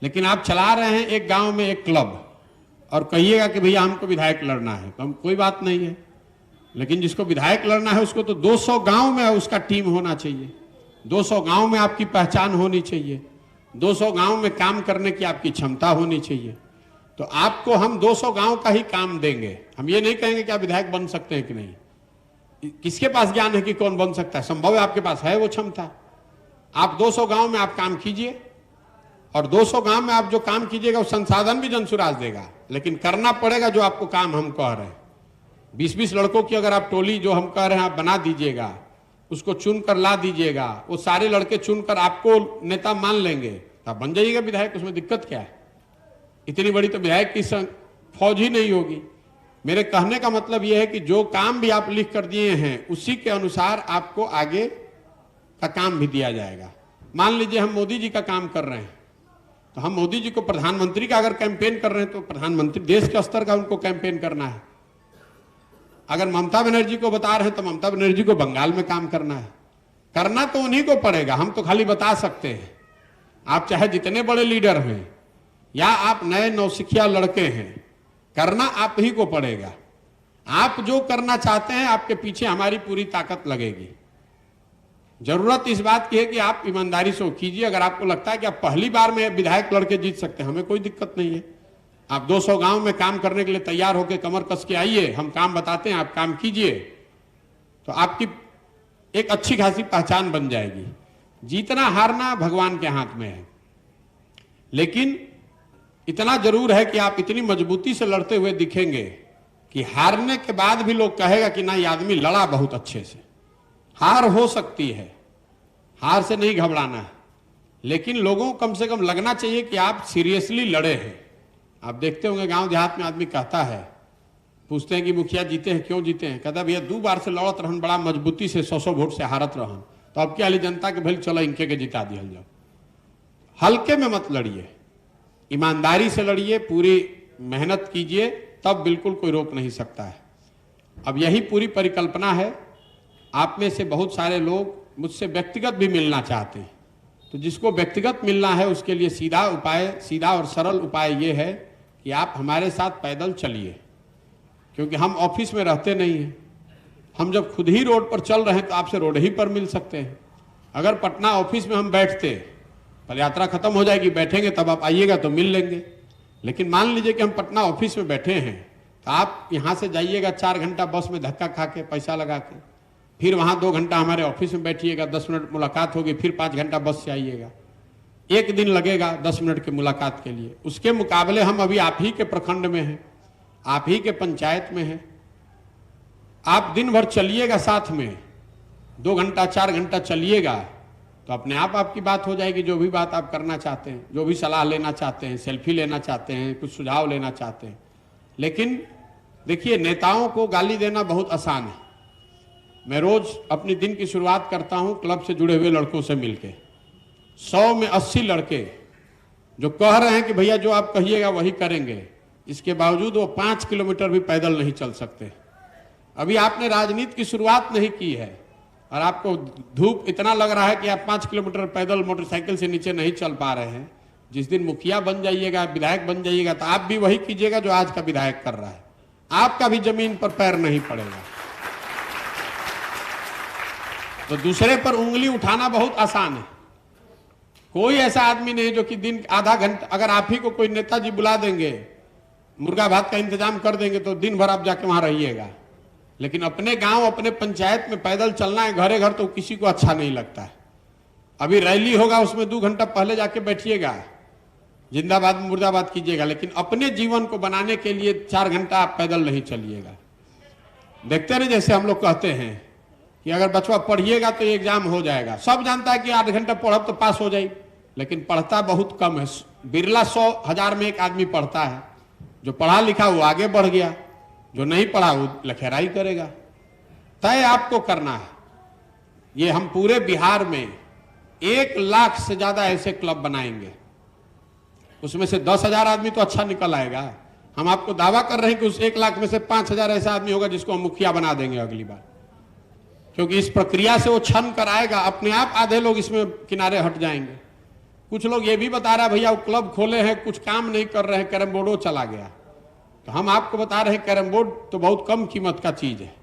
लेकिन आप चला रहे हैं एक गांव में एक क्लब और कहिएगा कि भैया हमको विधायक लड़ना है, तो हम कोई बात नहीं है। लेकिन जिसको विधायक लड़ना है उसको तो 200 गांव में उसका टीम होना चाहिए, 200 गांव में आपकी पहचान होनी चाहिए, 200 गांव में काम करने की आपकी क्षमता होनी चाहिए। तो आपको हम 200 गांव का ही काम देंगे। हम ये नहीं कहेंगे कि आप विधायक बन सकते हैं कि नहीं। किसके पास ज्ञान है कि कौन बन सकता है? संभव है आपके पास है वो क्षमता। आप 200 गांव में आप काम कीजिए और 200 गांव में आप जो काम कीजिएगा वो संसाधन भी जनसुराज देगा, लेकिन करना पड़ेगा जो आपको काम हम कह रहे हैं। 20-20 लड़कों की अगर आप टोली जो हम कह रहे हैं आप बना दीजिएगा, उसको चुनकर ला दीजिएगा, वो सारे लड़के चुनकर आपको नेता मान लेंगे, तो आप बन जाइएगा विधायक। उसमें दिक्कत क्या है? इतनी बड़ी तो विधायक की फौज ही नहीं होगी। मेरे कहने का मतलब यह है कि जो काम भी आप लिख कर दिए हैं उसी के अनुसार आपको आगे का काम भी दिया जाएगा। मान लीजिए हम मोदी जी का काम कर रहे हैं, तो हम मोदी जी को प्रधानमंत्री का अगर कैंपेन कर रहे हैं तो प्रधानमंत्री देश के स्तर का उनको कैंपेन करना है। अगर ममता बनर्जी को बता रहे हैं तो ममता बनर्जी को बंगाल में काम करना है। करना तो उन्हीं को पड़ेगा, हम तो खाली बता सकते हैं। आप चाहे जितने बड़े लीडर हैं या आप नए नौसिखिया लड़के हैं, करना आप ही को पड़ेगा। आप जो करना चाहते हैं आपके पीछे हमारी पूरी ताकत लगेगी। जरूरत इस बात की है कि आप ईमानदारी से कीजिए। अगर आपको लगता है कि आप पहली बार में विधायक लड़के जीत सकते हैं, हमें कोई दिक्कत नहीं है। आप 200 गांव में काम करने के लिए तैयार होकर कमर कस के आइए, हम काम बताते हैं, आप काम कीजिए, तो आपकी एक अच्छी खासी पहचान बन जाएगी। जीतना हारना भगवान के हाथ में है, लेकिन इतना जरूर है कि आप इतनी मजबूती से लड़ते हुए दिखेंगे कि हारने के बाद भी लोग कहेगा कि ना ये आदमी लड़ा बहुत अच्छे से। हार हो सकती है, हार से नहीं घबराना है, लेकिन लोगों को कम से कम लगना चाहिए कि आप सीरियसली लड़े हैं। आप देखते होंगे गांव देहात में आदमी कहता है, पूछते हैं कि मुखिया जीते हैं, क्यों जीते हैं? कहता भैया 2 बार से लड़त रहन, बड़ा मजबूती से 100-100 वोट से हारत रहन, तो अब क्या हाली जनता के भले चलो इनके के जिता दिया जाओ। हल्के में मत लड़िए, ईमानदारी से लड़िए, पूरी मेहनत कीजिए, तब बिल्कुल कोई रोक नहीं सकता है। अब यही पूरी परिकल्पना है। आप में से बहुत सारे लोग मुझसे व्यक्तिगत भी मिलना चाहते हैं, तो जिसको व्यक्तिगत मिलना है उसके लिए सीधा और सरल उपाय ये है कि आप हमारे साथ पैदल चलिए, क्योंकि हम ऑफिस में रहते नहीं हैं। हम जब खुद ही रोड पर चल रहे हैं तो आपसे रोड ही पर मिल सकते हैं। अगर पटना ऑफिस में हम बैठते, पर यात्रा खत्म हो जाएगी, बैठेंगे तब आप आइएगा तो मिल लेंगे। लेकिन मान लीजिए कि हम पटना ऑफिस में बैठे हैं, तो आप यहाँ से जाइएगा 4 घंटा बस में धक्का खा के, पैसा लगा के, फिर वहाँ 2 घंटा हमारे ऑफिस में बैठिएगा, 10 मिनट मुलाकात होगी, फिर 5 घंटा बस से आइएगा। 1 दिन लगेगा 10 मिनट की मुलाकात के लिए। उसके मुकाबले हम अभी आप ही के प्रखंड में हैं, आप ही के पंचायत में हैं। आप दिन भर चलिएगा, साथ में 2 घंटा 4 घंटा चलिएगा, तो अपने आप आपकी बात हो जाएगी। जो भी बात आप करना चाहते हैं, जो भी सलाह लेना चाहते हैं, सेल्फी लेना चाहते हैं, कुछ सुझाव लेना चाहते हैं। लेकिन देखिए, नेताओं को गाली देना बहुत आसान है। मैं रोज अपनी दिन की शुरुआत करता हूं क्लब से जुड़े हुए लड़कों से मिलके। 100 में 80 लड़के जो कह रहे हैं कि भैया जो आप कहिएगा वही करेंगे, इसके बावजूद वो 5 किलोमीटर भी पैदल नहीं चल सकते। अभी आपने राजनीति की शुरुआत नहीं की है और आपको धूप इतना लग रहा है कि आप 5 किलोमीटर पैदल मोटरसाइकिल से नीचे नहीं चल पा रहे हैं। जिस दिन मुखिया बन जाइएगा, विधायक बन जाइएगा, तो आप भी वही कीजिएगा जो आज का विधायक कर रहा है। आपका भी जमीन पर पैर नहीं पड़ेगा। तो दूसरे पर उंगली उठाना बहुत आसान है। कोई ऐसा आदमी नहीं जो कि दिन आधा घंटा, अगर आप ही को कोई नेताजी बुला देंगे, मुर्गा भात का इंतजाम कर देंगे, तो दिन भर आप जाके वहां रहिएगा। लेकिन अपने गांव, अपने पंचायत में पैदल चलना है घरे घर, तो किसी को अच्छा नहीं लगता है। अभी रैली होगा, उसमें 2 घंटा पहले जाके बैठिएगा, जिंदाबाद मुर्दाबाद कीजिएगा, लेकिन अपने जीवन को बनाने के लिए 4 घंटा आप पैदल नहीं चलिएगा। देखते हैं जैसे हम लोग कहते हैं कि अगर बचवा पढ़िएगा तो एग्जाम हो जाएगा। सब जानता है कि 8 घंटा पढ़ब तो पास हो जाए, लेकिन पढ़ता बहुत कम है। बिरला 100,000 में एक आदमी पढ़ता है। जो पढ़ा लिखा वो आगे बढ़ गया, जो नहीं पढ़ा वो लखेराई करेगा। तय आपको करना है। ये हम पूरे बिहार में 1 लाख से ज्यादा ऐसे क्लब बनाएंगे। उसमें से 10,000 आदमी तो अच्छा निकल आएगा, हम आपको दावा कर रहे हैं कि उस 1 लाख में से 5,000 ऐसा आदमी होगा जिसको हम मुखिया बना देंगे अगली बार, क्योंकि इस प्रक्रिया से वो छन कर आएगा, अपने आप आधे लोग इसमें किनारे हट जाएंगे। कुछ लोग ये भी बता रहा है भैया वो क्लब खोले हैं, कुछ काम नहीं कर रहे हैं, कैरम बोर्डो चला गया। तो हम आपको बता रहे हैं कैरम बोर्ड तो बहुत कम कीमत का चीज है।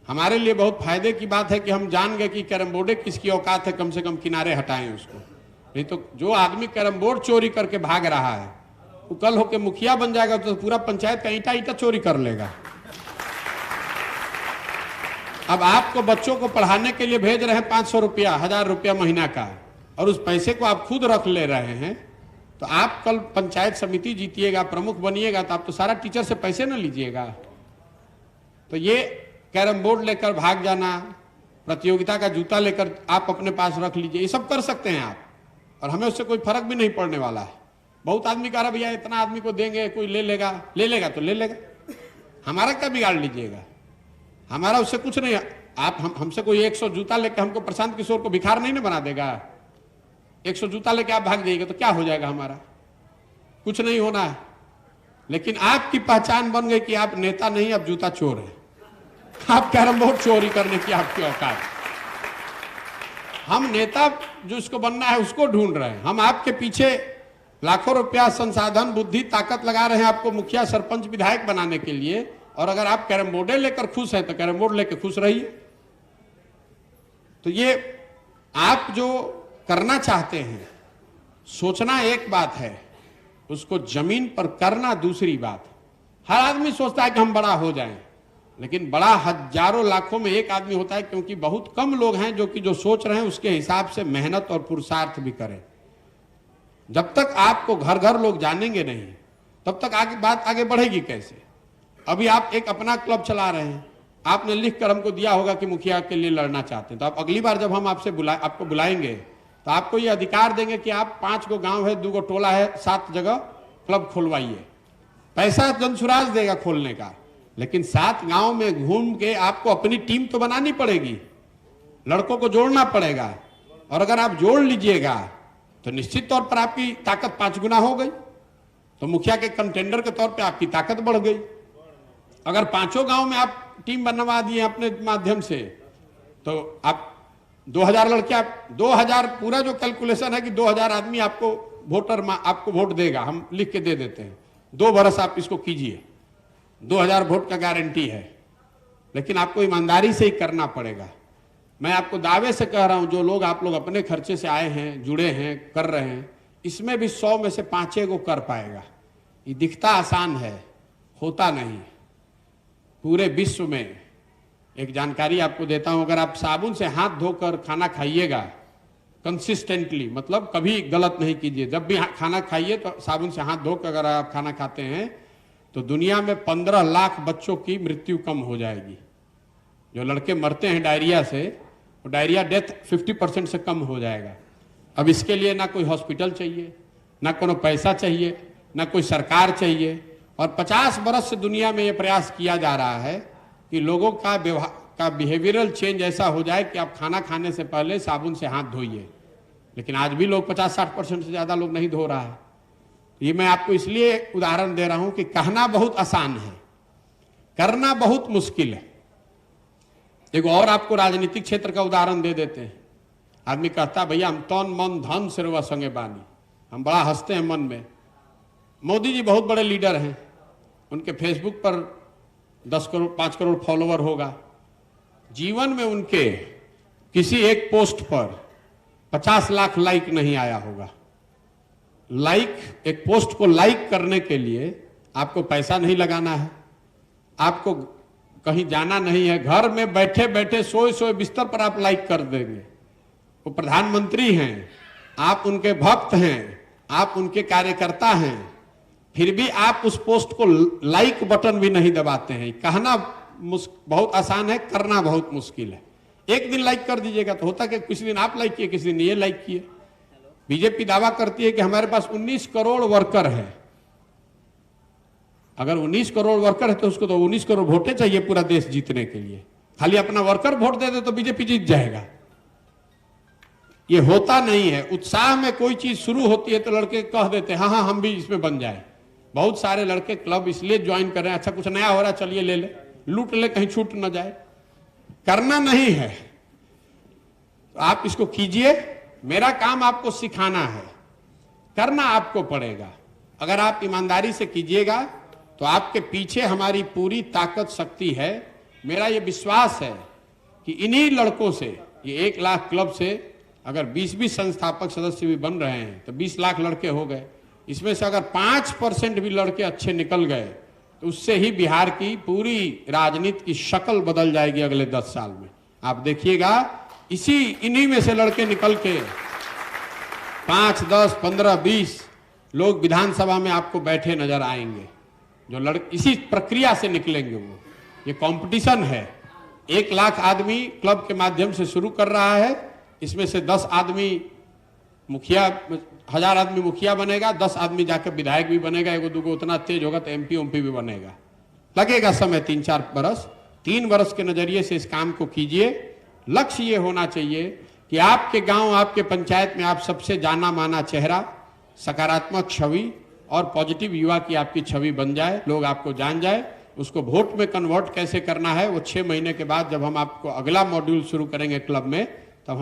हमारे लिए बहुत फायदे की बात है कि हम जान गए कि कैरम बोर्डे किसकी औकात है, कम से कम किनारे हटाएं उसको। नहीं तो जो आदमी कैरम बोर्ड चोरी करके भाग रहा है वो कल होके मुखिया बन जाएगा तो पूरा पंचायत का ईंटा ईंटा चोरी कर लेगा। अब आपको बच्चों को पढ़ाने के लिए भेज रहे हैं 500 रुपया, 1000 रुपया महीना का, और उस पैसे को आप खुद रख ले रहे हैं, तो आप कल पंचायत समिति जीतिएगा, प्रमुख बनिएगा, तो आप तो सारा टीचर से पैसे न लीजिएगा। तो ये कैरम बोर्ड लेकर भाग जाना, प्रतियोगिता का जूता लेकर आप अपने पास रख लीजिए, ये सब कर सकते हैं आप, और हमें उससे कोई फर्क भी नहीं पड़ने वाला है। बहुत आदमी कह रहा भैया इतना आदमी को देंगे, कोई ले लेगा तो ले लेगा, हमारा क्या बिगाड़ लीजिएगा, हमारा उससे कुछ नहीं। आप हमसे कोई 100 जूता लेके हमको प्रशांत किशोर को भिखार नहीं ना बना देगा। 100 जूता लेके आप भाग जाइएगा तो क्या हो जाएगा, हमारा कुछ नहीं होना है। लेकिन आपकी पहचान बन गई कि आप नेता नहीं, आप जूता चोर हैं, आप कैरम बोर्ड चोरी करने की आपकी औकात। हम नेता जो इसको बनना है उसको ढूंढ रहे हैं, हम आपके पीछे लाखों रुपया संसाधन बुद्धि ताकत लगा रहे हैं आपको मुखिया सरपंच विधायक बनाने के लिए। और अगर आप कैरम बोर्डे लेकर खुश हैं तो कैरम बोर्ड लेकर खुश रहिए। तो ये आप जो करना चाहते हैं, सोचना एक बात है, उसको जमीन पर करना दूसरी बात। हर आदमी सोचता है कि हम बड़ा हो जाएं, लेकिन बड़ा हजारों लाखों में एक आदमी होता है, क्योंकि बहुत कम लोग हैं जो सोच रहे हैं उसके हिसाब से मेहनत और पुरुषार्थ भी करें। जब तक आपको घर घर लोग जानेंगे नहीं तब तक बात आगे बढ़ेगी कैसे। अभी आप एक अपना क्लब चला रहे हैं, आपने लिख कर हमको दिया होगा कि मुखिया के लिए लड़ना चाहते हैं, तो आप अगली बार जब हम आपको बुलाएंगे तो आपको ये अधिकार देंगे कि आप 5 गो गांव है, 2 गो टोला है, 7 जगह क्लब खुलवाइए। पैसा जनसुराज देगा खोलने का, लेकिन 7 गांव में घूम के आपको अपनी टीम तो बनानी पड़ेगी, लड़कों को जोड़ना पड़ेगा। और अगर आप जोड़ लीजिएगा तो निश्चित तौर पर आपकी ताकत 5 गुना हो गई, तो मुखिया के कंटेंडर के तौर पे आपकी ताकत बढ़ गई। अगर 5 गांव में आप टीम बनवा दिए अपने माध्यम से, तो आप 2000 लड़के, आप 2000 पूरा जो कैलकुलेशन है कि 2000 आदमी आपको आपको वोट देगा, हम लिख के दे देते हैं। 2 बरस आप इसको कीजिए, 2000 वोट का गारंटी है, लेकिन आपको ईमानदारी से ही करना पड़ेगा। मैं आपको दावे से कह रहा हूं, जो लोग आप लोग अपने खर्चे से आए हैं, जुड़े हैं, कर रहे हैं, इसमें भी 100 में से 5 को कर पाएगा। ये दिखता आसान है, होता नहीं। पूरे विश्व में एक जानकारी आपको देता हूं, अगर आप साबुन से हाथ धोकर खाना खाइएगा कंसिस्टेंटली, मतलब कभी गलत नहीं कीजिए, जब भी खाना खाइए तो साबुन से हाथ धोकर अगर आप खाना खाते हैं तो दुनिया में 15 लाख बच्चों की मृत्यु कम हो जाएगी। जो लड़के मरते हैं डायरिया से, वो डायरिया डेथ 50% से कम हो जाएगा। अब इसके लिए ना कोई हॉस्पिटल चाहिए, ना कोनो पैसा चाहिए, ना कोई सरकार चाहिए, और 50 बरस से दुनिया में ये प्रयास किया जा रहा है कि लोगों का बिहेवियरल चेंज ऐसा हो जाए कि आप खाना खाने से पहले साबुन से हाथ धोइए। लेकिन आज भी लोग 50-60% से ज़्यादा लोग नहीं धो रहा है। ये मैं आपको इसलिए उदाहरण दे रहा हूं कि कहना बहुत आसान है, करना बहुत मुश्किल है। एक और आपको राजनीतिक क्षेत्र का उदाहरण दे देते हैं। आदमी कहता है भैया हम तन मन धन से रुआ संगे बानी, हम बड़ा हंसते हैं मन में। मोदी जी बहुत बड़े लीडर हैं, उनके फेसबुक पर 10 करोड़ 5 करोड़ फॉलोवर होगा। जीवन में उनके किसी एक पोस्ट पर 50 लाख लाइक नहीं आया होगा। एक पोस्ट को लाइक करने के लिए आपको पैसा नहीं लगाना है, आपको कहीं जाना नहीं है, घर में बैठे बैठे सोए बिस्तर पर आप लाइक कर देंगे। वो प्रधानमंत्री हैं, आप उनके भक्त हैं, आप उनके कार्यकर्ता हैं, फिर भी आप उस पोस्ट को लाइक बटन भी नहीं दबाते हैं। कहना बहुत आसान है, करना बहुत मुश्किल है। एक दिन लाइक कर दीजिएगा तो होता कि किसी दिन आप लाइक किए, किसी दिन ये लाइक किए। बीजेपी दावा करती है कि हमारे पास 19 करोड़ वर्कर है। अगर 19 करोड़ वर्कर है तो उसको तो 19 करोड़ वोटें चाहिए पूरा देश जीतने के लिए। खाली अपना वर्कर वोट दे दे तो बीजेपी जीत जाएगा, ये होता नहीं है। उत्साह में कोई चीज शुरू होती है तो लड़के कह देते हैं हाँ हाँ हम भी इसमें बन जाए, बहुत सारे लड़के क्लब इसलिए ज्वाइन कर रहे हैं, अच्छा कुछ नया हो रहा है चलिए ले ले, लूट ले, कहीं छूट न जाए। करना नहीं है, आप इसको कीजिए। मेरा काम आपको सिखाना है, करना आपको पड़ेगा। अगर आप ईमानदारी से कीजिएगा तो आपके पीछे हमारी पूरी ताकत शक्ति है। मेरा ये विश्वास है कि इन्हीं लड़कों से, ये 1 लाख क्लब से अगर 20-20 संस्थापक सदस्य भी बन रहे हैं तो 20 लाख लड़के हो गए। इसमें से अगर 5% भी लड़के अच्छे निकल गए तो उससे ही बिहार की पूरी राजनीति की शक्ल बदल जाएगी अगले 10 साल में। आप देखिएगा, इन्हीं में से लड़के निकल के 5, 10, 15, 20 लोग विधानसभा में आपको बैठे नजर आएंगे, जो लड़के इसी प्रक्रिया से निकलेंगे। वो ये कंपटीशन है। 1 लाख आदमी क्लब के माध्यम से शुरू कर रहा है, इसमें से 10 आदमी मुखिया, 1000 आदमी मुखिया बनेगा, 10 आदमी जाकर विधायक भी बनेगा, एगो दूगो उतना तेज होगा तो MP OMP भी बनेगा। लगेगा समय 3-4 बरस। 3 बरस के नजरिए से इस काम को कीजिए। लक्ष्य ये होना चाहिए कि आपके गांव, आपके पंचायत में आप सबसे जाना माना चेहरा, सकारात्मक छवि और पॉजिटिव युवा की आपकी छवि बन जाए, लोग आपको जान जाए। उसको वोट में कन्वर्ट कैसे करना है वो 6 महीने के बाद जब हम आपको अगला मॉड्यूल शुरू करेंगे क्लब में, तब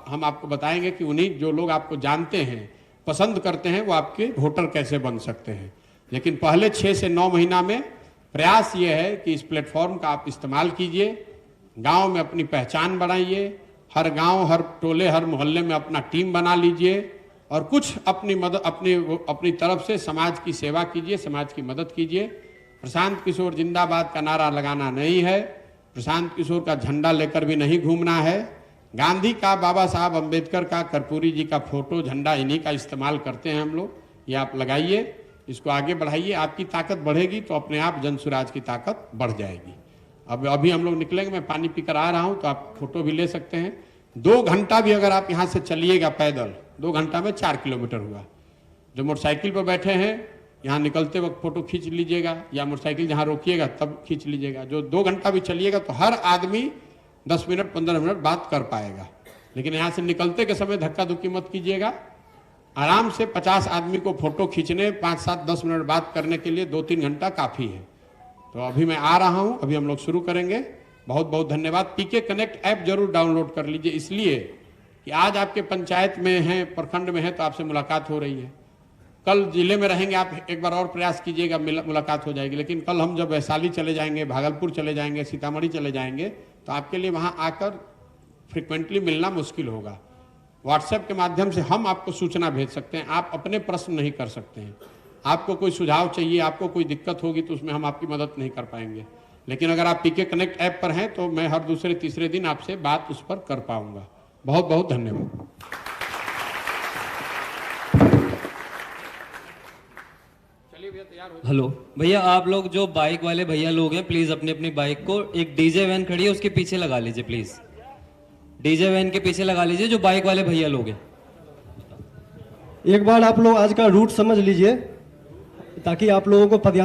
हम आपको बताएंगे कि उन्हीं जो लोग आपको जानते हैं, पसंद करते हैं, वो आपके वोटर कैसे बन सकते हैं। लेकिन पहले 6 से 9 महीना में प्रयास ये है कि इस प्लेटफॉर्म का आप इस्तेमाल कीजिए, गांव में अपनी पहचान बनाइए, हर गांव, हर टोले, हर मोहल्ले में अपना टीम बना लीजिए और कुछ अपनी तरफ से समाज की सेवा कीजिए, समाज की मदद कीजिए। प्रशांत किशोर जिंदाबाद का नारा लगाना नहीं है, प्रशांत किशोर का झंडा लेकर भी नहीं घूमना है। गांधी का, बाबा साहब अंबेडकर का, कर्पूरी जी का फोटो, झंडा, इन्हीं का इस्तेमाल करते हैं हम लोग। ये आप लगाइए, इसको आगे बढ़ाइए। आपकी ताकत बढ़ेगी तो अपने आप जन स्वराज की ताकत बढ़ जाएगी। अब अभी हम लोग निकलेंगे, मैं पानी पीकर आ रहा हूं तो आप फोटो भी ले सकते हैं। 2 घंटा भी अगर आप यहाँ से चलिएगा पैदल, 2 घंटा में 4 किलोमीटर हुआ। जो मोटरसाइकिल पर बैठे हैं, यहाँ निकलते वक्त फोटो खींच लीजिएगा, या मोटरसाइकिल जहाँ रोकिएगा तब खींच लीजिएगा। जो 2 घंटा भी चलिएगा तो हर आदमी 10 मिनट 15 मिनट बात कर पाएगा। लेकिन यहाँ से निकलते के समय धक्का धुक्की मत कीजिएगा। आराम से 50 आदमी को फोटो खींचने, 5, 7, 10 मिनट बात करने के लिए 2-3 घंटा काफ़ी है। तो अभी मैं आ रहा हूँ, अभी हम लोग शुरू करेंगे। बहुत बहुत धन्यवाद। PK कनेक्ट ऐप जरूर डाउनलोड कर लीजिए, इसलिए कि आज आपके पंचायत में हैं, प्रखंड में हैं, तो आपसे मुलाकात हो रही है। कल जिले में रहेंगे, आप एक बार और प्रयास कीजिएगा, मुलाकात हो जाएगी। लेकिन कल हम जब वैशाली चले जाएंगे, भागलपुर चले जाएंगे, सीतामढ़ी चले जाएंगे, तो आपके लिए वहाँ आकर फ्रिक्वेंटली मिलना मुश्किल होगा। व्हाट्सएप के माध्यम से हम आपको सूचना भेज सकते हैं, आप अपने प्रश्न नहीं कर सकते हैं। आपको कोई सुझाव चाहिए, आपको कोई दिक्कत होगी तो उसमें हम आपकी मदद नहीं कर पाएंगे। लेकिन अगर आप PK कनेक्ट ऐप पर हैं तो मैं हर दूसरे तीसरे दिन आपसे बात उस पर कर पाऊंगा। बहुत बहुत धन्यवाद। हेलो भैया, आप लोग जो बाइक वाले भैया लोग हैं, प्लीज अपनी अपनी बाइक को, एक DJ वैन खड़ी है उसके पीछे लगा लीजिए। प्लीज DJ वैन के पीछे लगा लीजिए, जो बाइक वाले भैया लोग हैं। एक बार आप लोग आज का रूट समझ लीजिए ताकि आप लोगों को पदयात्रा